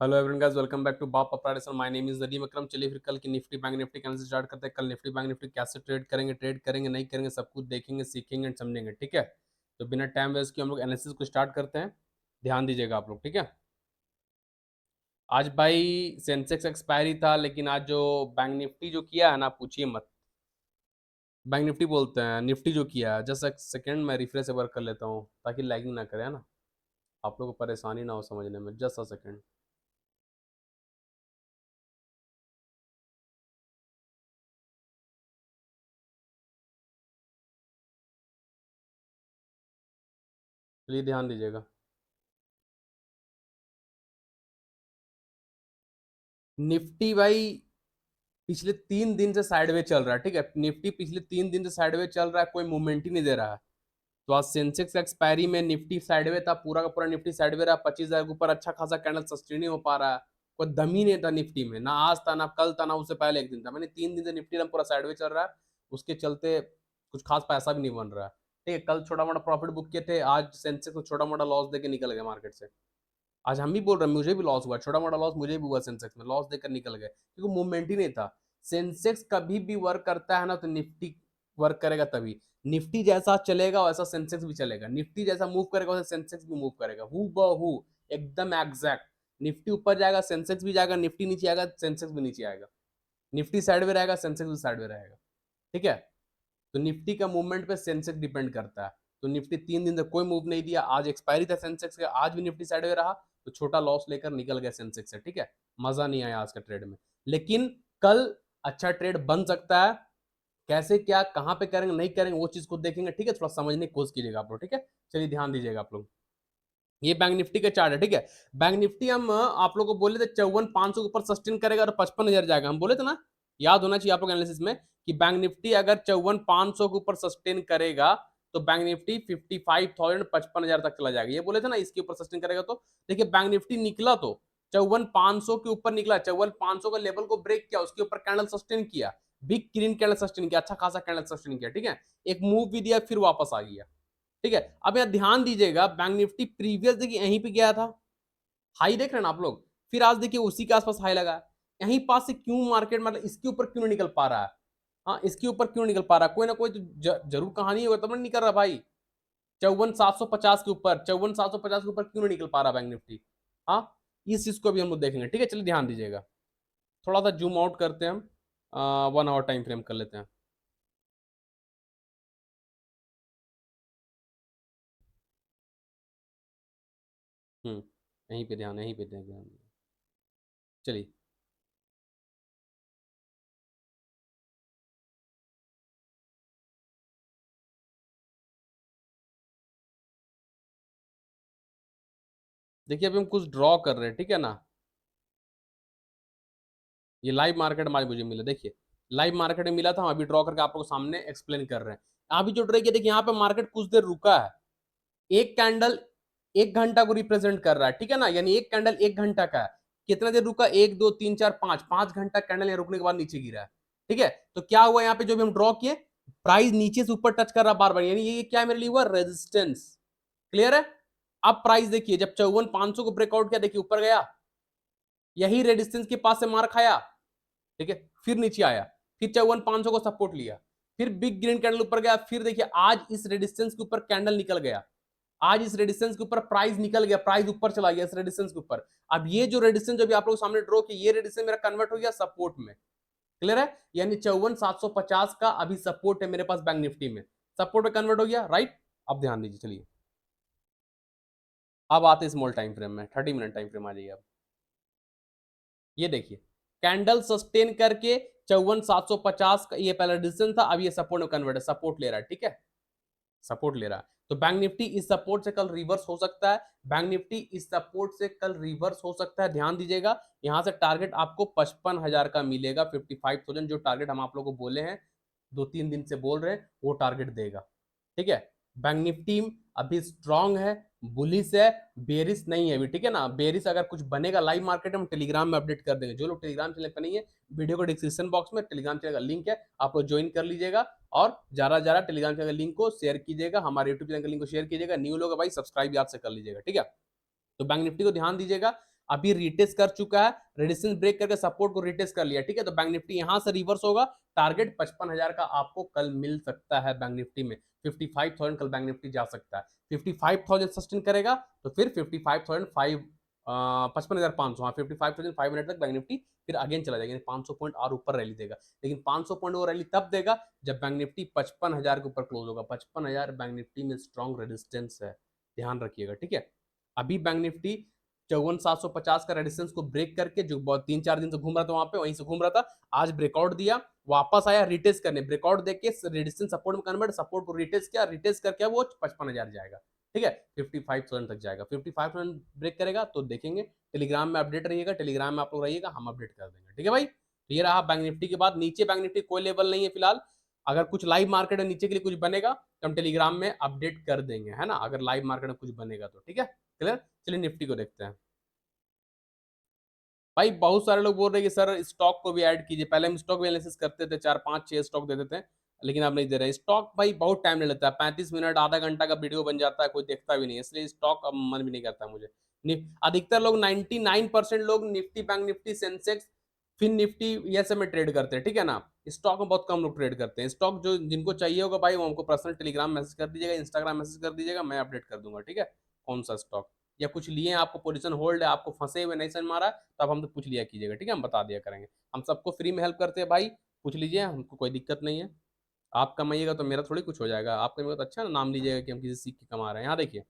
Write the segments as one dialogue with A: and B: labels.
A: Hello everyone guys, welcome back to बाप अपराडेशन। My name is Nadeem Akram. चलिए फिर कल की निफ्टी बैंक निफ्टी कैसे स्टार्ट करते हैं। कल निफ्टी बैंक निफ्टी कैसे ट्रेड करेंगे नहीं करेंगे, सब कुछ देखेंगे, सीखेंगे एंड समझेंगे। ठीक है, तो बिना टाइम वेस्ट किए हम लोग एनालिसिस को स्टार्ट करते हैं। ध्यान दीजिएगा आप लोग, ठीक है। आज भाई सेंसेक्स एक्सपायरी था, लेकिन आज जो बैंक निफ्टी जो किया है ना, पूछिए मत। बैंक निफ्टी बोलते हैं, निफ्टी जो किया है, जस्ट एक सेकेंड मैं रिफ्रेश वर्क कर लेता हूँ ताकि लैगिंग ना करे, है ना। आप लोग को परेशानी ना हो समझने में, जस्ट अ सेकेंड। चलिए ध्यान दीजिएगा। निफ्टी भाई पिछले 3 दिन से साइडवेज चल रहा है, ठीक है। निफ्टी पिछले 3 दिन से साइडवेज चल रहा है, कोई मूवमेंट ही नहीं दे रहा है। तो आज सेंसेक्स एक्सपायरी में निफ्टी साइडवे था, पूरा का पूरा निफ्टी साइडवे रहा। 25,000 के ऊपर अच्छा खासा कैंडल सस्टेन नहीं हो पा रहा है। कोई दम ही नहीं था निफ्टी में, ना आज था ना कल था ना उससे पहले एक दिन था। मैंने 3 दिन से निफ्टी में पूरा साइडवे चल रहा है। उसके चलते कुछ खास पैसा भी नहीं बन रहा है। ठीक है, कल छोटा मोटा प्रॉफिट बुक किए थे, आज सेंसेक्स को छोटा मोटा लॉस देके निकल गए मार्केट से। आज हम भी बोल रहे हैं, मुझे भी लॉस हुआ, छोटा मोटा लॉस मुझे भी हुआ, सेंसेक्स में लॉस देकर निकल गए क्योंकि मूवमेंट ही नहीं था। सेंसेक्स कभी भी वर्क करता है ना, तो निफ्टी वर्क करेगा तभी। निफ्टी जैसा चलेगा वैसा सेंसेक्स भी चलेगा, निफ्टी जैसा मूव करेगा वैसा सेंसेक्स भी मूव करेगा, हु बहू, एकदम एग्जैक्ट। निफ्टी ऊपर जाएगा सेंसेक्स भी जाएगा, निफ्टी नीचे आएगा सेंसेक्स भी नीचे आएगा। निफ्टी साइड में रहेगा सेंसेक्स भी साइड में रहेगा। ठीक है, तो निफ्टी का मूवमेंट पे सेंसेक्स डिपेंड करता है। तो निफ्टी 3 दिन तक कोई मूव नहीं दिया, आज एक्सपायरी था सेंसेक्स का, आज भी निफ्टी साइड में रहा, तो छोटा लॉस लेकर निकल गया सेंसेक्स से। ठीक है, मजा नहीं आया आज का ट्रेड में। लेकिन कल अच्छा ट्रेड बन सकता है। कैसे क्या कहां पे करेंगे नहीं करेंगे वो चीज खुद देखेंगे, ठीक है। थोड़ा समझने की कोशिश कीजिएगा आप लोग, ठीक है। चलिए ध्यान दीजिएगा आप लोग। ये बैंक निफ्टी का चार्ट है, ठीक है। बैंक निफ्टी हम आप लोग को बोले थे 54,500 के ऊपर सस्टेन करेगा और 55,000 जाएगा, हम बोले थे ना। याद होना चाहिए आप लोग एनालिसिस में कि बैंक निफ्टी अगर 54,500 के ऊपर सस्टेन करेगा तो बैंक निफ्टी 55,000 55,000 तक चला जाएगा, ये बोले थे ना। इसके ऊपर सस्टेन करेगा तो देखिए बैंक निफ्टी निकला तो 54,500 के ऊपर निकला, 54,500 का लेवल को ब्रेक किया, उसके ऊपर कैंडल सस्टेन किया, बिग ग्रीन कैंडल सस्टेन किया, अच्छा खासा कैंडल सस्टेन किया। ठीक है, एक मूव भी दिया, फिर वापस आ गया। ठीक है, अब यहाँ ध्यान दीजिएगा, बैंक निफ्टी प्रीवियस देखिए यहीं पे गया था, हाई देख रहे हैं ना आप लोग। फिर आज देखिए उसी के आसपास हाई लगा, यहीं पास से क्यों मार्केट मतलब इसके ऊपर क्यों नहीं निकल पा रहा है। हाँ, इसके ऊपर क्यों निकल पा रहा है, कोई ना कोई तो जरूर कहानी होगा, तब नहीं निकल रहा भाई। 54,750 के ऊपर, 54,750 के ऊपर क्यों नहीं निकल पा रहा बैंक निफ्टी। हाँ, इस चीज को भी हम लोग देखेंगे, ठीक है। चलिए ध्यान दीजिएगा, थोड़ा सा जूम आउट करते हैं हम, 1 आवर टाइम फ्रेम कर लेते हैं। यहीं पे ध्यान, यहीं पे ध्यान। चलिए, देखिए अभी हम कुछ ड्रॉ कर रहे हैं, ठीक है ना। ये लाइव मार्केट में आज मुझे मिला, देखिए लाइव मार्केट में मिला था, हम अभी ड्रॉ करके आप लोगों के सामने एक्सप्लेन कर रहे हैं। अभी जो ट्रेड किया देखिए, यहाँ पे मार्केट कुछ देर रुका है। एक कैंडल 1 घंटा को रिप्रेजेंट कर रहा है, ठीक है ना, यानी एक कैंडल 1 घंटा का है। कितना देर रुका, 1 2 3 4 5 5 घंटा कैंडल यहाँ रुकने के बाद नीचे गिरा है। ठीक है, तो क्या हुआ यहाँ पे जो भी हम ड्रॉ किए, प्राइस नीचे से ऊपर टच कर रहा बार बार, यानी ये क्या मेरे लिए हुआ, रेजिस्टेंस। क्लियर है। अब प्राइस देखिए जब 54,500 को ब्रेकआउट किया, देखिए ऊपर गया, यही रेजिस्टेंस के पास से मार खाया, ठीक है, फिर नीचे आया, फिर 54,500 को सपोर्ट लिया, फिर बिग ग्रीन कैंडल ऊपर गया, फिर देखिए आज इस रेजिस्टेंस के ऊपर कैंडल निकल गया। आज इस रेजिस्टेंस के ऊपर प्राइस निकल गया, प्राइस ऊपर चला गया इस रेजिस्टेंस के ऊपर। अब ये जो रेजिस्टेंस जो भी आप लोग सामने ड्रॉ किया, ये रेजिस्टेंस मेरा कन्वर्ट हो गया सपोर्ट में। क्लियर है, यानी 54,750 का अभी सपोर्ट है मेरे पास बैंक निफ्टी में, सपोर्ट में कन्वर्ट हो गया, राइट। अब ध्यान दीजिए, चलिए अब आते हैं स्मॉल टाइम फ्रेम में, 30 मिनट टाइम फ्रेम आ जाइए अब। ये देखिए कैंडल सस्टेन करके 54,750 का ये पहला रेजिस्टेंस था, अब ये सपोर्ट में कन्वर्ट है, सपोर्ट ले रहा है, ठीक है, सपोर्ट ले रहा है। तो बैंक निफ्टी इस सपोर्ट से कल रिवर्स हो सकता है, बैंक निफ्टी इस सपोर्ट से कल रिवर्स हो सकता है, ध्यान दीजिएगा। यहां से टारगेट आपको 55,000 का मिलेगा, 55,000 जो टारगेट हम आप लोगों को बोले हैं, 2 3 दिन से बोल रहे हैं, वो टारगेट देगा। ठीक है, बैंक निफ्टी अभी स्ट्रांग है, बुलिस है, बेरिस नहीं है अभी, ठीक है ना। बेरिस अगर कुछ बनेगा लाइव मार्केट में, हम टेलीग्राम में अपडेट कर देंगे। जो लोग टेलीग्राम चैनल पर नहीं है, वीडियो को डिस्क्रिप्शन बॉक्स में टेलीग्राम चैनल का लिंक है, आप लोग ज्वाइन कर लीजिएगा। और ज्यादा ज्यादा टेलीग्राम चैनल लिंक को शेयर कीजिएगा, हमारे यूट्यूब चैनल लिंक को शेयर कीजिएगा, न्यू लोग भाई सब्सक्राइब याद से कर लीजिएगा, ठीक है। तो बैंक निफ्टी को ध्यान दीजिएगा, अभी रिटेस्ट कर चुका है, रेजिस्टेंस ब्रेक करके सपोर्ट को रिटेस्ट कर लिया, ठीक है। तो बैंक निफ्टी यहां से रिवर्स होगा, टारगेट 55,000 का आपको कल मिल सकता है बैंक निफ्टी में। 55,000 कल बैंक निफ्टी जा सकता है। 55,000 सस्टेन करेगा तो फिर 55,500 55,500, हाँ 55,500 तक बैंक निफ्टी फिर अगेन चला जाएगा, 500 पॉइंट और ऊपर रैली देगा। लेकिन 500 पॉइंट वो रैली तब देगा जब बैंक निफ्टी 55,000 के ऊपर क्लोज होगा। 55,000 बैंक निफ्टी में स्ट्रॉन्ग रेजिस्टेंस है, ध्यान रखिएगा, ठीक है। अभी बैंक निफ्टी 54,750 का रेजिस्टेंस को ब्रेक करके जो 3-4 दिन से घूम रहा था वहां पे, वहीं से घूम रहा था, आज ब्रेकआउट दिया, वापस आया रिटेस्ट करने, ब्रेकआउट देके रेजिस्टेंस सपोर्ट में कन्वर्ट, सपोर्ट को रिटेस्ट किया, रिटेस्ट करके वो 55,000 जाएगा, ठीक है। 55,000 तक जाएगा, 55,000 ब्रेक करेगा तो देखेंगे। टेलीग्राम में अपडेट रहिएगा, टेलीग्राम में आप लोग रहिएगा, हम अपडेट कर देंगे, ठीक है भाई। तो ये रहा बैंक निफ्टी के बाद। नीचे बैंक निफ्टी कोई लेवल नहीं है फिलहाल, अगर कुछ लाइव मार्केट में नीचे के लिए कुछ बनेगा तो हम टेलीग्राम में अपडेट कर देंगे, है ना, अगर लाइव मार्केट में कुछ बनेगा तो, ठीक है, क्लियर। चलिए निफ्टी को देखते हैं। भाई बहुत सारे लोग बोल रहे हैं कि सर स्टॉक को भी ऐड कीजिए, पहले हम स्टॉक भी एनालिसिस करते थे, 4-5-6 स्टॉक देते थे, लेकिन अब नहीं दे रहे स्टॉक। भाई बहुत टाइम ले लेता है, 35 मिनट आधा घंटा का वीडियो बन जाता है, कोई देखता भी नहीं, इसलिए स्टॉक अब मन भी नहीं करता मुझे। अधिकतर लोग 99% लोग Nifty, bank Nifty, Sensex, Fin Nifty ये सब में ट्रेड करते हैं, ठीक है ना। स्टॉक में बहुत कम लोग ट्रेड करते हैं। स्टॉक जो जिनको चाहिए होगा भाई वो हमको पर्सनल टेलीग्राम मैसेज कर दीजिएगा, इंस्टाग्राम मैसेज कर दीजिएगा, मैं अपडेट कर दूंगा, ठीक है। कौन सा स्टॉक या कुछ लिए आपको पोजीशन होल्ड है, आपको फंसे हुए नहीं समझ में आ रहा है, तो आप हमसे पूछ लिया कीजिएगा, ठीक है, हम बता दिया करेंगे। हम सबको फ्री में हेल्प करते हैं भाई, पूछ लीजिए, हमको कोई दिक्कत नहीं है। आप कमाइएगा तो मेरा थोड़ी कुछ हो जाएगा, आप कमाइएगा तो अच्छा ना, नाम लीजिएगा कि हम किसी सीख के कमा रहे हैं। यहाँ देखिए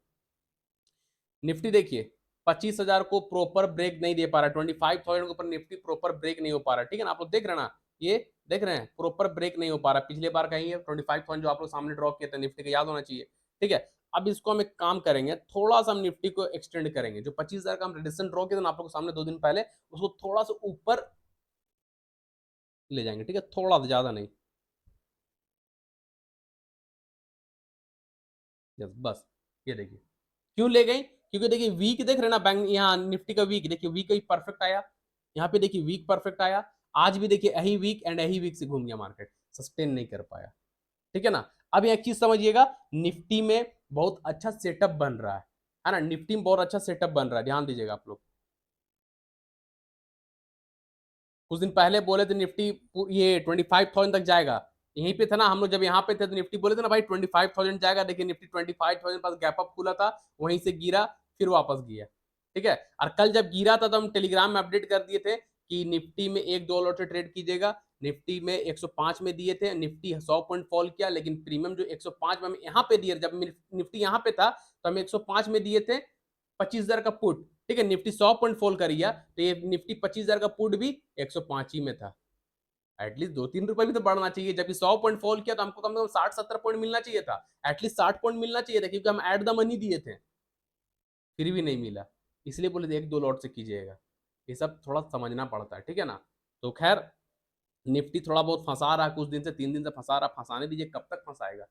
A: निफ्टी, देखिए 25,000 को प्रॉपर ब्रेक नहीं दे पा रहा, 25,000 के ऊपर निफ्टी प्रॉपर ब्रेक नहीं हो पा रहा, ठीक है ना। आप लोग देख रहे हैं ना, ये देख रहे हैं प्रॉपर ब्रेक नहीं हो पा रहा। पिछले बार कहीं है 25,000 जो आप लोग सामने ड्रॉ किए थे निफ्टी का, याद होना चाहिए, ठीक है। अब इसको हम एक काम करेंगे, थोड़ा सा हम निफ्टी को एक्सटेंड करेंगे, जो 25,000 का हम रेजिस्टेंस ड्रॉ किए थे आप लोग सामने 2 दिन पहले, उसको थोड़ा सा ऊपर ले जाएंगे, ठीक है, थोड़ा ज्यादा नहीं, यस बस। ये देखिए क्यों ले गई, क्योंकि देखिए वीक देख रहे ना बैंक, यहाँ निफ्टी का वीक देखिए, वीक ही परफेक्ट आया, यहाँ पे देखिए वीक परफेक्ट आया। आज भी देखिए यही वीक एंड यही वीक से घूम गया मार्केट, सस्टेन नहीं कर पाया, ठीक है ना। अब एक चीज समझिएगा, निफ्टी में बहुत अच्छा सेटअप बन रहा है ना, निफ्टी में बहुत अच्छा सेटअप बन रहा है, ध्यान दीजिएगा आप लोग। कुछ दिन पहले बोले थे निफ्टी ये 25,000 तक जाएगा, यहीं पे था ना हम लोग, जब यहाँ पे थे तो निफ्टी बोले थे ना भाई 25,000 जाएगा, देखिए निफ्टी 25,000 पास गैप अप खुला था, वहीं से गिरा, फिर वापस गया, ठीक है। और कल जब गिरा था तो हम टेलीग्राम में अपडेट कर दिए थे कि निफ्टी में 1-2 लॉट से ट्रेड कीजिएगा। निफ्टी में 105 में दिए थे, निफ्टी 100 पॉइंट फॉल किया, लेकिन प्रीमियम जो 105 में हम यहाँ पे दिए, जब निफ्टी यहाँ पे था तो हम 105 में दिए थे 25,000 का पुट, ठीक है। निफ्टी 100 पॉइंट फॉल करिए तो ये निफ्टी 25,000 का पुट भी 105 ही में था। एटलीस्ट 2-3 रुपए भी तो बढ़ना चाहिए, जबकि 100 पॉइंट फॉल किया तो हमको कम से कम 60-70 पॉइंट मिलना चाहिए था, एटलीस्ट 60 पॉइंट मिलना चाहिए था, क्योंकि हम एट द मनी दिए थे, फिर भी नहीं मिला। इसलिए बोले थे 1-2 लॉट से कीजिएगा, ये सब थोड़ा समझना पड़ता है, ठीक है ना। तो खैर निफ्टी थोड़ा बहुत फंसा रहा है, कुछ दिन से 3 दिन से फंसा रहा, फंसाने दीजिए, कब तक फंसाएगा,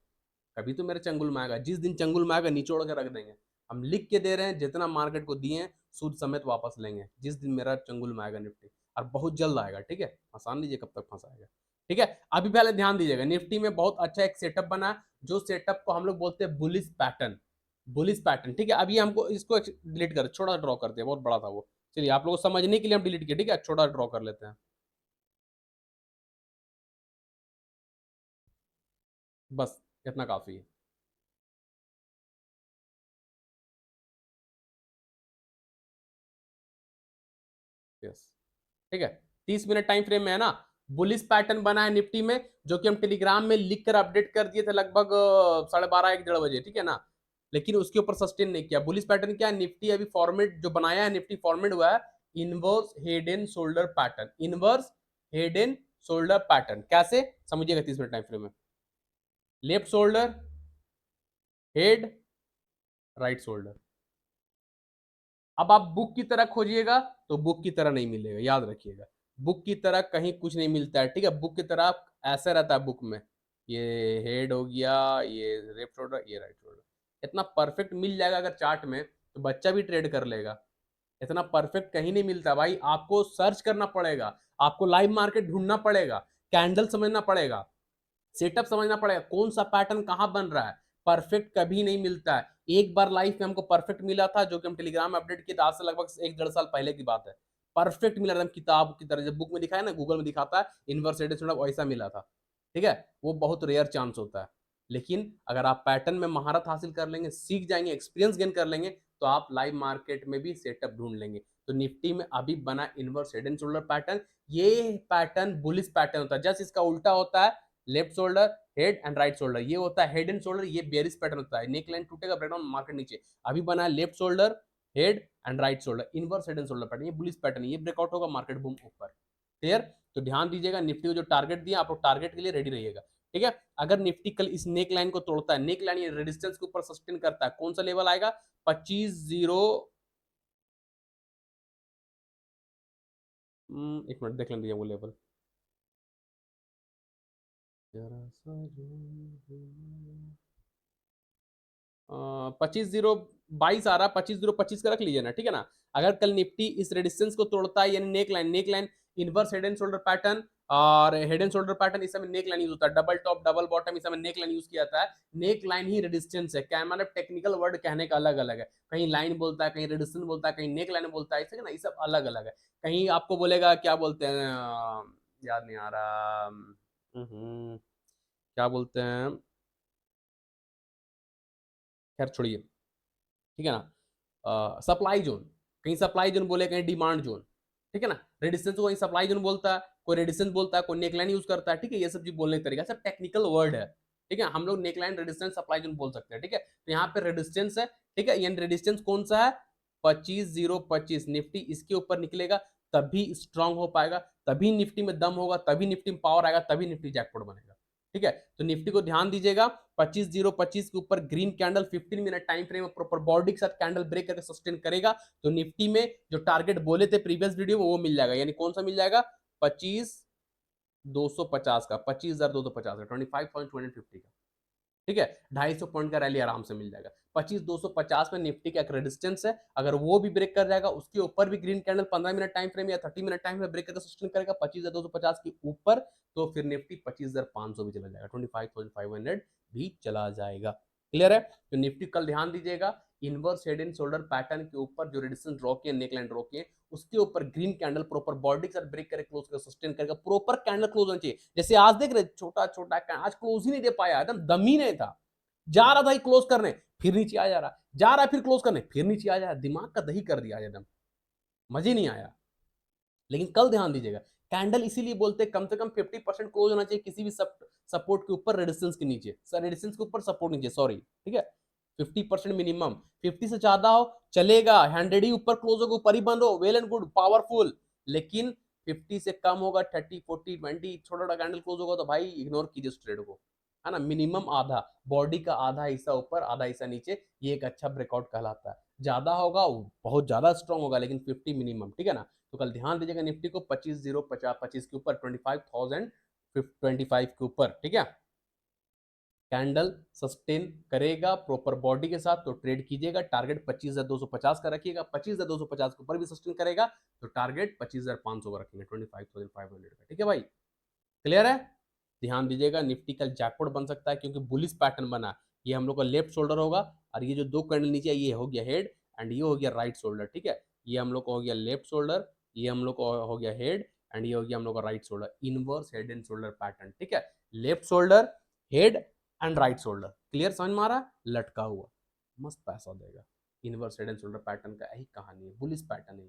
A: कभी तो मेरे चंगुल में आएगा, जिस दिन चंगुल में आएगा निचोड़ के रख देंगे। हम लिख के दे रहे हैं, जितना मार्केट को दिए हैं सूद समेत वापस लेंगे, जिस दिन मेरा चंगुल में आएगा निफ्टी, और बहुत जल्द आएगा, ठीक है। फंसा लीजिए, कब तक फंसाएगा, ठीक है। अभी पहले ध्यान दीजिएगा, निफ्टी में बहुत अच्छा एक सेटअप बना है, जो सेटअप को हम लोग बोलते हैं बुलिश पैटर्न, बुलिश पैटर्न, ठीक है। अभी हमको इसको डिलीट कर, छोटा ड्रॉ करते हैं, बहुत बड़ा था वो, चलिए आप लोगों को समझने के लिए हम डिलीट किए, ठीक है, छोटा ड्रॉ कर लेते हैं, बस इतना काफी है, यस, ठीक है। 30 मिनट टाइम फ्रेम में है ना, बुलिश पैटर्न बना है निफ्टी में, जो कि हम टेलीग्राम में लिख कर अपडेट कर दिए थे लगभग 12:30-1 बजे, ठीक है ना। लेकिन उसके ऊपर सस्टेन नहीं किया। बुलिश पैटर्न क्या है, निफ्टी अभी फॉर्मेट जो बनाया है, निफ्टी फॉर्मेट हुआ है inverse head and shoulder pattern, inverse head and shoulder pattern, कैसे समझिएगा 30 मिनट टाइम फ्रेम में, left shoulder, head, right shoulder. अब आप बुक की तरह खोजिएगा तो बुक की तरह नहीं मिलेगा, याद रखिएगा, बुक की तरह कहीं कुछ नहीं मिलता है, ठीक है। बुक की तरह ऐसा रहता है बुक में, ये हेड हो गया, ये लेफ्ट शोल्डर, ये राइट शोल्डर, इतना परफेक्ट मिल जाएगा अगर चार्ट में तो बच्चा भी ट्रेड कर लेगा। इतना परफेक्ट कहीं नहीं मिलता भाई, आपको सर्च करना पड़ेगा, आपको लाइव मार्केट ढूंढना पड़ेगा, कैंडल समझना पड़ेगा, सेटअप समझना पड़ेगा, कौन सा पैटर्न कहां बन रहा है, परफेक्ट कभी नहीं मिलता है। एक बार लाइफ में हमको परफेक्ट मिला था, जो कि हम टेलीग्राम में अपडेट किए थे, आज से लगभग 1-1.5 साल पहले की बात है। परफेक्ट मिला था, किताब की तरह, जब बुक में दिखाया ना, गूगल में दिखाता है इनवर्स रेडियस वैसा मिला था। ठीक है, वो बहुत रेयर चांस होता है। लेकिन अगर आप पैटर्न में महारत हासिल कर लेंगे, सीख जाएंगे, एक्सपीरियंस गेन कर लेंगे, तो आप लाइव मार्केट में भी सेटअप ढूंढ लेंगे। तो निफ्टी में अभी बना inverse head and shoulder pattern, ये पैटर्न बुलिश पैटर्न होता है। जस्ट इसका उल्टा होता है, left shoulder head and right shoulder, ये होता है हेड एंड शोल्डर, ये बेरिश पैटर्न होता है। नेक लाइन टूटेगा, ब्रेकडाउन, मार्केट नीचे। अभी बना है left shoulder head and right shoulder, inverse head and shoulder pattern, ये बुलिश पैटर्न, ये ब्रेकआउट होगा, मार्केट बूम ऊपर। क्लियर? तो ध्यान दीजिएगा, निफ्टी को जो टारगेट दिया, आप लोग टारगेट के लिए रेडी रहिएगा। ठीक है, अगर निफ्टी कल इस नेक लाइन को तोड़ता है, नेक लाइन ये रेजिस्टेंस के ऊपर सस्टेन करता है, कौन सा लेवल आएगा? 25-0, एक मिनट देख लेंगे वो लेवल। 25-0-22 आ रहा है, 25-0-25 का रख लीजिए ना, ठीक है ना। अगर कल निफ्टी इस रेजिस्टेंस को तोड़ता है, यानी neck line inverse head and shoulder pattern, और हेड एंड शोल्डर पैटर्न इस समय नेक लाइन यूज होता है, डबल टॉप डबल बॉटम, इस समय नेक लाइन यूज किया जाता है। नेक लाइन ही रेजिस्टेंस है, क्या मतलब टेक्निकल वर्ड कहने का अलग अलग है, कहीं लाइन बोलता है, कहीं रेजिस्टेंस बोलता है, कहीं नेक लाइन बोलता है, ना, ये सब अलग अलग है। कहीं आपको बोलेगा क्या बोलते हैं, याद नहीं आ रहा, क्या बोलते हैं, खैर छोड़िए, ठीक है ना। सप्लाई जोन, कहीं सप्लाई जोन बोले, कहीं डिमांड जोन, ठीक है ना। रेडिस्टेंस को कहीं सप्लाई जोन बोलता है, कोई रेडिस्टेंस बोलता है, कोई नेकलाइन यूज करता है, ठीक है। ये सब चीज बोलने का तरीका सब टेक्निकल वर्ड है, ठीक है। हम लोग नेकलाइन, रेडिस्टेंस, सप्लाई जोन बोल सकते हैं, ठीक है। तो यहाँ पे रेडिस्टेंस है, ठीक है, यानी रेडिस्टेंस कौन सा है? 25-0-25। निफ्टी इसके ऊपर निकलेगा तभी स्ट्रांग हो पाएगा, तभी निफ्टी में दम होगा, तभी निफ्टी में पावर आएगा, तभी निफ्टी जैकपॉट बनेगा, ठीक है। तो निफ्टी को ध्यान दीजिएगा, 25-0-25 के ऊपर green candle 15 minute time frame में प्रॉपर बॉडी के साथ कैंडल ब्रेक करके सस्टेन करेगा, तो निफ्टी में जो टारगेट बोले थे प्रीवियस वीडियो में, वो मिल जाएगा। यानी कौन सा मिल जाएगा? 25,250 का, 25,250 का, 25,250 का, ठीक है। 250 पॉइंट का रैली आराम से मिल जाएगा। 25,250 में निफ्टी का एक रेजिस्टेंस है, अगर वो भी ब्रेक कर जाएगा, उसके ऊपर भी green candle 15 minute time frame या 30 मिनट टाइम फ्रेम ब्रेक करके सस्टेन करेगा 25,250 के ऊपर, तो फिर निफ्टी 25,500 भी चला जाएगा, 25,500 भी चला जाएगा। क्लियर है? तो निफ्टी कल ध्यान दीजिएगा, inverse head and shoulder pattern के ऊपर जो रेजिस्टेंस ड्रॉ किए, नेकलाइन ड्रॉ किए, उसके ऊपर ग्रीन कैंडल प्रॉपर बॉडी के साथ ब्रेक करके क्लोज कर सस्टेन करेगा, प्रॉपर कैंडल क्लोज होना चाहिए। जैसे आज देख रहे छोटा छोटा, आज क्लोज ही नहीं दे पाया, एकदम दम ही नहीं था, जा रहा था क्लोज करने, फिर नीचे आ जा रहा, जा रहा है फिर क्लोज करने, फिर नीचे आ जा रहा, दिमाग का दही कर दिया एकदम, मजे नहीं आया। लेकिन कल ध्यान दीजिएगा, कैंडल इसीलिए बोलते हैं कम से कम 50% क्लोज होना चाहिए किसी भी सपोर्ट के ऊपर, रेजिस्टेंस के नीचे, रेजिस्टेंस के ऊपर सपोर्ट नीचे, सॉरी, ठीक है। 50% मिनिमम, 50 से ज्यादा हो चलेगा, 100 ही ऊपर क्लोज होगा, ऊपर ही बंद हो, वेल एंड गुड, पावरफुल। लेकिन 50 से कम होगा, 30, 40, 20 छोटा छोटा कैंडल क्लोज होगा, तो भाई इग्नोर कीजिए उस ट्रेड को, है ना। मिनिमम आधा, बॉडी का आधा हिस्सा ऊपर, आधा हिस्सा नीचे, ये एक अच्छा ब्रेकआउट कहलाता है। ज्यादा होगा बहुत ज्यादा स्ट्रॉन्ग होगा, लेकिन 50 मिनिमम, ठीक है ना। तो कल ध्यान दीजिएगा निफ्टी को 25,050 के ऊपर, 25,025 के ऊपर, ठीक है। कैंडल सस्टेन करेगा प्रॉपर बॉडी के साथ, तो ट्रेड कीजिएगा। टारगेट 25,250 का रखिएगा, 25,250 के ऊपर भी सस्टेन करेगा, तो टारगेट 25,500 का रखेंगे, 25,500 का, ठीक है भाई। क्लियर है? ध्यान दीजिएगा, निफ्टी कल जैकपॉट बन सकता है, क्योंकि बुलिश पैटर्न बना, ये हम लोग का लेफ्ट शोल्डर होगा, और ये जो दो कैंडल नीचे है, ये हो गया हेड, एंड ये हो गया राइट शोल्डर, ठीक है। ये हम लोग को हो गया लेफ्ट शोल्डर, ये हम लोग को हो गया हेड, एंड ये हो गया हम लोग का right shoulder, inverse head and shoulder pattern, ठीक है। Left shoulder, head and right shoulder, clear? समझ में आ रहा है? लटका हुआ मस्त पैसा देगा, inverse head and shoulder pattern का यही कहानी है, बुलिश पैटर्न है।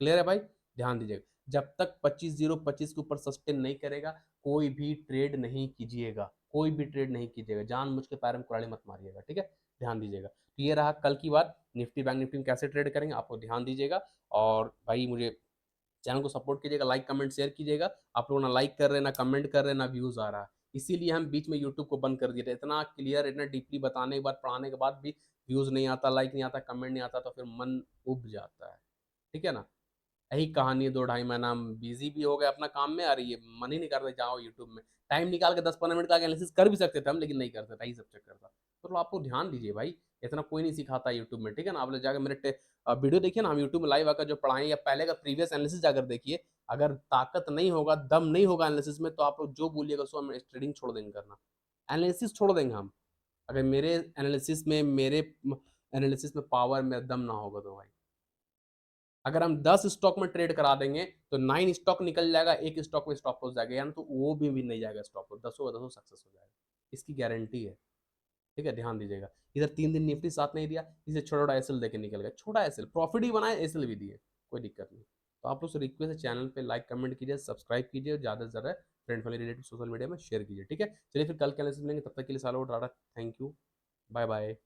A: क्लियर है भाई? ध्यान दीजिएगा, जब तक 25,025 के ऊपर सस्टेन नहीं करेगा, कोई भी ट्रेड नहीं कीजिएगा, कोई भी ट्रेड नहीं कीजिएगा, जानबूझ के पैर में कुल्हाड़ी मत मारिएगा, ठीक है। ध्यान दीजिएगा। तो ये रहा कल की बात, निफ्टी बैंक निफ्टी में कैसे ट्रेड करेंगे, आपको ध्यान दीजिएगा। और भाई मुझे चैनल को सपोर्ट कीजिएगा, लाइक कमेंट शेयर कीजिएगा। आप लोग ना लाइक कर रहे, ना कमेंट कर रहे, ना व्यूज आ रहा है, इसीलिए हम बीच में यूट्यूब को बंद कर दिए थे। इतना क्लियर, इतना डीपली बताने के बाद, पढ़ाने के बाद भी व्यूज नहीं आता, लाइक नहीं आता, कमेंट नहीं आता, तो फिर मन उब जाता है, ठीक है ना। यही कहानी है, 2-2.5 महीना हम बिजी भी हो गए अपना काम में, और ये मन ही नहीं करता जाओ यूट्यूब में, टाइम निकाल के 10-15 मिनट का एनालिसिस कर भी सकते थे हम, लेकिन नहीं करते थे, यही सब चक्कर था। तो आपको ध्यान दीजिए भाई, इतना कोई नहीं सिखाता यूट्यूब में, ठीक है ना। आप लोग जाकर मेरे वीडियो देखिए ना, हम यूट्यूब में लाइव आकर जो पढ़ाएं, या पहले का प्रीवियस एनालिसिस जाकर देखिए। अगर ताकत नहीं होगा, दम नहीं होगा एनालिसिस में, तो आप लोग जो बोलिएगा सो हम ट्रेडिंग छोड़ देंगे करना, एनालिसिस छोड़ देंगे हम, अगर मेरे एनालिसिस में पावर में दम ना होगा तो भाई, अगर हम 10 स्टॉक में ट्रेड करा देंगे तो 9 स्टॉक निकल जाएगा, एक स्टॉक में स्टॉप लॉस जाएगा, यानी तो वो भी नहीं जाएगा स्टॉप लॉस, दसों का दसों सक्सेस हो जाएगा, इसकी गारंटी है। ठीक है, ध्यान दीजिएगा। इधर 3 दिन निफ्टी साथ नहीं दिया, इसे छोटा छोटा एसएल देके निकल गया, छोटा एसएल प्रॉफिट भी बनाए, एसएल भी दिए, कोई दिक्कत नहीं। तो आप लोग से रिक्वेस्ट है, चैनल पे लाइक कमेंट कीजिए, सब्सक्राइब कीजिए, ज़्यादा से ज़्यादा friend family relative social media में शेयर कीजिए। ठीक है, चलिए फिर कल के एनालिसिस मिलेंगे, तब तक के लिए सालों टाटा, थैंक यू, बाय बाय।